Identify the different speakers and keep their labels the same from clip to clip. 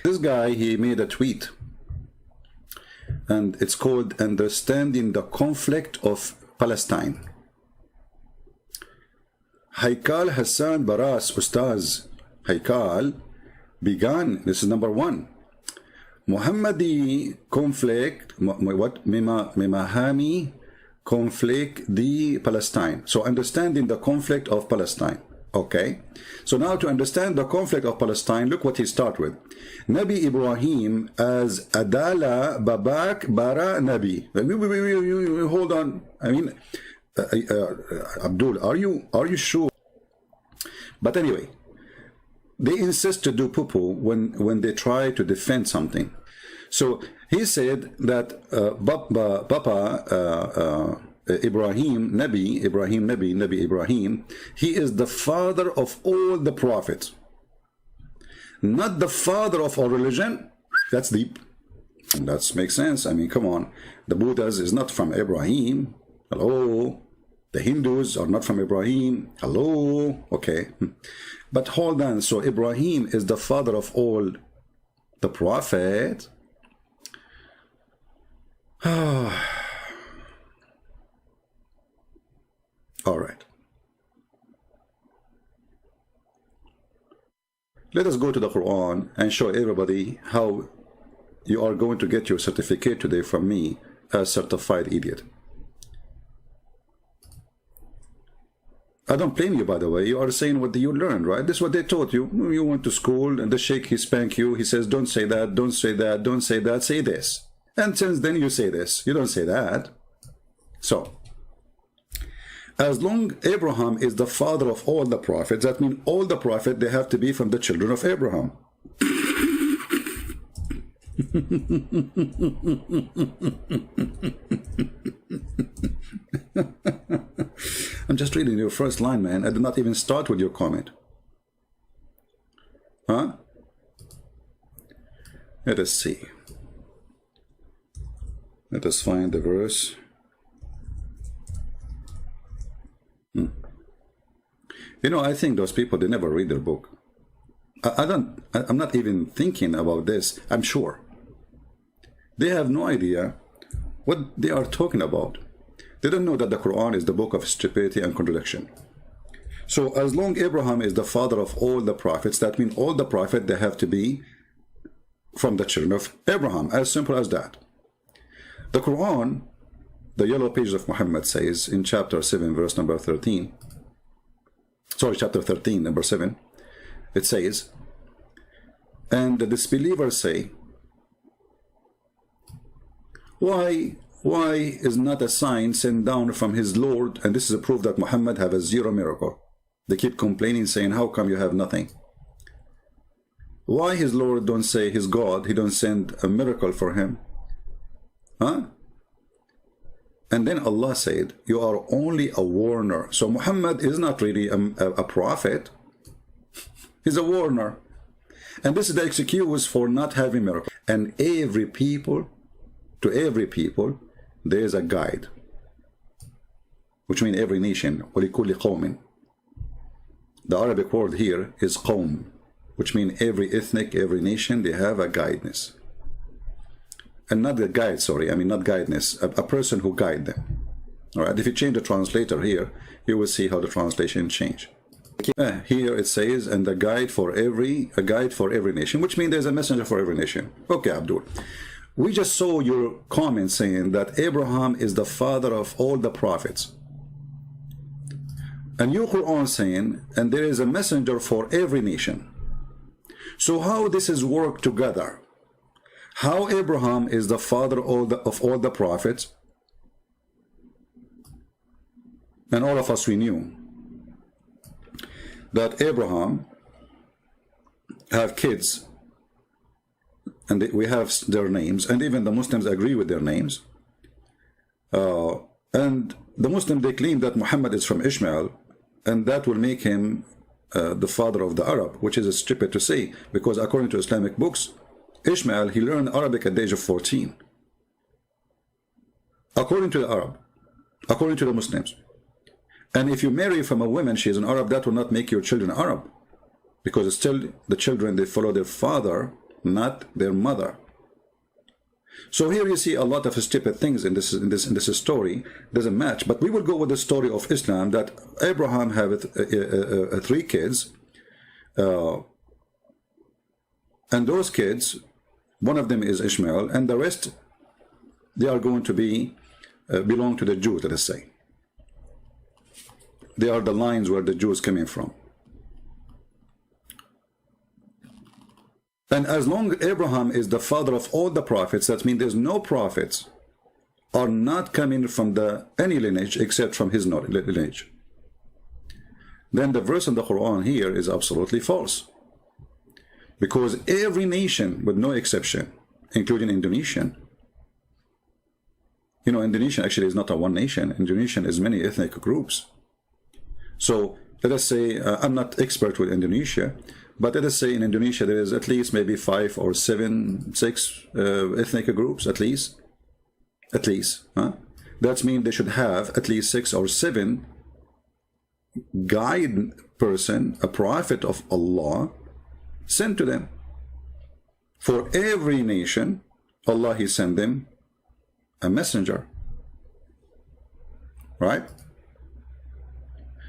Speaker 1: This guy, he made a tweet, and it's called Understanding the Conflict of Palestine. Haikal Hassan Baras Ustaz Haikal began, this is number one, Muhammadi conflict, what? Mimahami conflict the Palestine. So understanding the conflict of Palestine. Okay, so now to understand the conflict of Palestine, look what he starts with. Nabi Ibrahim as Adala Babak Bara Nabi. Hold on. I mean, Abdul, are you sure? But anyway, they insist to do poo-poo when they try to defend something. So he said that Ibrahim Nabi, he is the father of all the prophets, not the father of all religion. That's deep. And that makes sense. I mean, come on. The Buddhas is not from Ibrahim. Hello. The Hindus are not from Ibrahim. Hello. Okay. But hold on. So Ibrahim is the father of all the prophets. All right. Let us go to the Quran and show everybody how you are going to get your certificate today from me as certified idiot. I don't blame you, by the way. You are saying what you learned, right? This is what they taught you. You went to school and the sheikh, he spank you. He says, don't say that, don't say that, don't say that, say this. And since then you say this. You don't say that. So, as long Abraham is the father of all the prophets, that means all the prophets, they have to be from the children of Abraham. I'm just reading your first line, man. I did not even start with your comment. Huh? Let us see. Let us find the verse. You know, I think those people, they never read their book. I'm not even thinking about this. I'm sure. They have no idea what they are talking about. They don't know that the Quran is the book of stupidity and contradiction. So as long Abraham is the father of all the prophets, that means all the prophets, they have to be from the children of Abraham. As simple as that. The Quran, the yellow pages of Muhammad, says in chapter 7, verse number 13, sorry, chapter 13, number 7, it says, and the disbelievers say, why is not a sign sent down from his Lord? And this is a proof that Muhammad have a zero miracle. They keep complaining, saying, how come you have nothing? Why his Lord don't say his God, he don't send a miracle for him? Huh? And then Allah said, you are only a warner. So Muhammad is not really a prophet. He's a warner. And this is the excuse for not having miracle. And every people, to every people, there is a guide. Which means every nation. وَلِكُلِّ قَوْمٍ. The Arabic word here is qawm, which means every ethnic, every nation, they have a guidance. And not the guide, sorry, I mean not guidance, a person who guide them. All right, if you change the translator here, you will see how the translation change. Here it says, and a guide for every nation, which means there's a messenger for every nation. Okay, Abdul. We just saw your comment saying that Abraham is the father of all the prophets. And your Quran saying, and there is a messenger for every nation. So how this is worked together? How Abraham is the father of all the prophets? And all of us, we knew that Abraham have kids, and we have their names, and even the Muslims agree with their names. And the Muslims, they claim that Muhammad is from Ishmael, and that will make him the father of the Arab, which is stupid to say, because according to Islamic books, Ishmael, he learned Arabic at the age of 14. According to the Arab, according to the Muslims. And if you marry from a woman, she is an Arab, that will not make your children Arab. Because still, the children, they follow their father, not their mother. So here you see a lot of stupid things in this story. Doesn't match. But we will go with the story of Islam, that Abraham had 3 kids, and those kids, one of them is Ishmael, and the rest, they are going to be belong to the Jews, let us say. They are the lines where the Jews coming from. And as long as Abraham is the father of all the prophets, that means there's no prophets are not coming from any lineage except from his lineage. Then the verse in the Quran here is absolutely false. Because every nation, with no exception, including Indonesian, you know, Indonesia actually is not a one nation. Indonesia is many ethnic groups. So let us say, I'm not expert with Indonesia, but let us say in Indonesia there is at least maybe 5 or 7, 6 ethnic groups, at least. Huh? That means they should have at least 6 or 7 guide person, a prophet of Allah, sent to them. For every nation, Allah, He sent them a messenger. Right?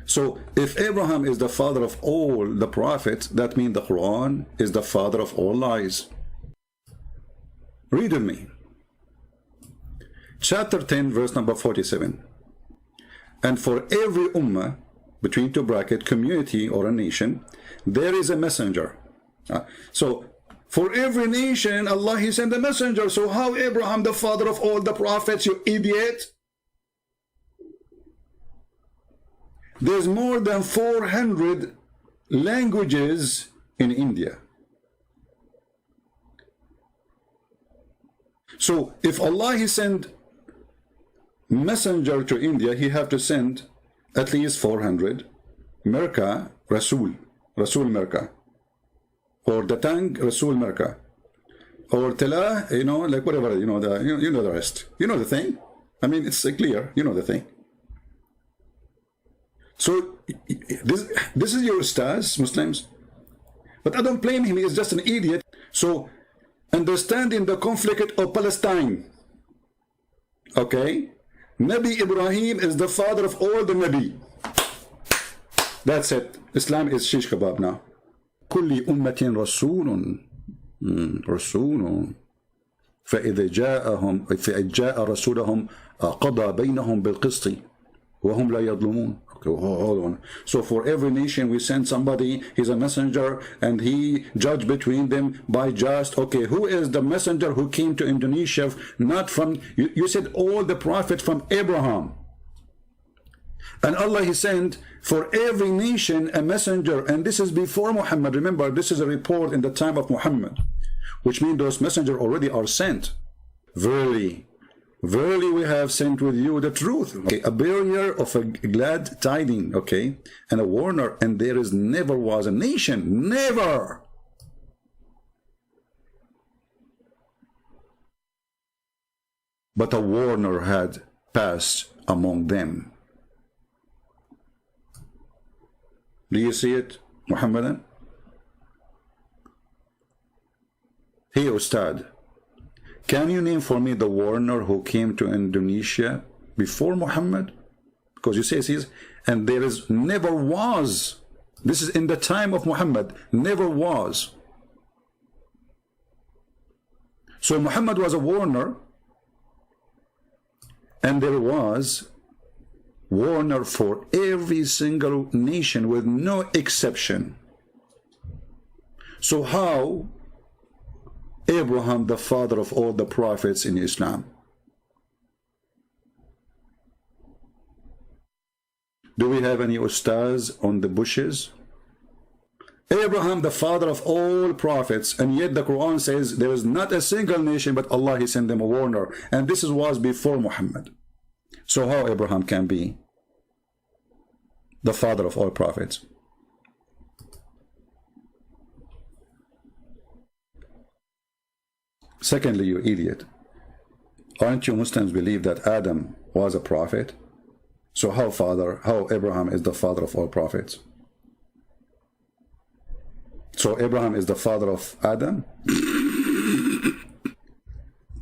Speaker 1: So if Abraham is the father of all the prophets, that means the Quran is the father of all lies. Read with me. Chapter 10, verse number 47. And for every ummah, between 2 brackets, community or a nation, there is a messenger. So for every nation, Allah, He sent a messenger. So how Abraham, the father of all the prophets, you idiot? There's more than 400 languages in India. So if Allah, He sent messenger to India, He have to send at least 400. Merka, Rasul Merka. Or Datang, Rasul Merka. Or Tela, you know, like whatever, you know the rest. You know the thing. I mean, it's clear. You know the thing. So this is your stance, Muslims. But I don't blame him. He is just an idiot. So understanding the conflict of Palestine. Okay? Nabi Ibrahim is the father of all the Nabi. That's it. Islam is shish kebab now. كل أمة رسول رسول فإذا جاء رسولهم قضى بينهم بالقسط وهم لا يظلمون. Okay, hold on. So for every nation we send somebody, he's a messenger, and he judged between them by just. Okay, who is the messenger who came to Indonesia? Not from, you said all the prophets from Abraham. And Allah, He sent for every nation a messenger, and this is before Muhammad. Remember, this is a report in the time of Muhammad, which means those messengers already are sent. Verily, verily we have sent with you the truth. Okay, a bearer of a glad tiding, okay, and a warner, and there is never was a nation, never, but a warner had passed among them. Do you see it, Muhammadan? Hey, Ustad, can you name for me the warner who came to Indonesia before Muhammad? Because you say, and there is never was. This is in the time of Muhammad, never was. So Muhammad was a warner, and there was warner for every single nation with no exception. So how Abraham, the father of all the prophets in Islam? Do we have any ustaz on the bushes? Abraham, the father of all prophets, and yet the Quran says there is not a single nation but Allah, He sent them a warner, and this was before Muhammad. So how Abraham can be the father of all prophets? Secondly, you idiot, aren't you Muslims believe that Adam was a prophet? So how Abraham is the father of all prophets? So Abraham is the father of Adam?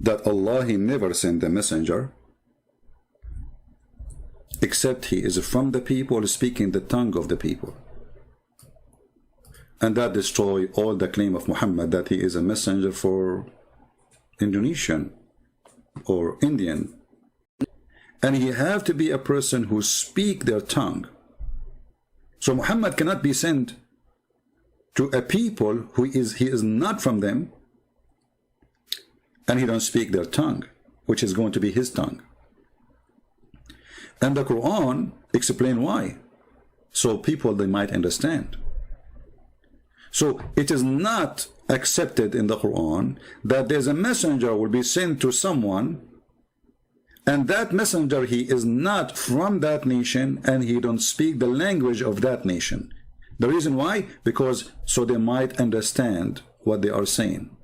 Speaker 1: that Allah, He never sent a messenger except he is from the people, speaking the tongue of the people. And that destroys all the claim of Muhammad that he is a messenger for Indonesian or Indian. And he have to be a person who speak their tongue. So Muhammad cannot be sent to a people who he is not from them, and he don't speak their tongue, which is going to be his tongue. And the Quran explain why, so people they might understand. So it is not accepted in the Quran that there's a messenger will be sent to someone, and that messenger, he is not from that nation, and he don't speak the language of that nation. The reason why? Because so they might understand what they are saying.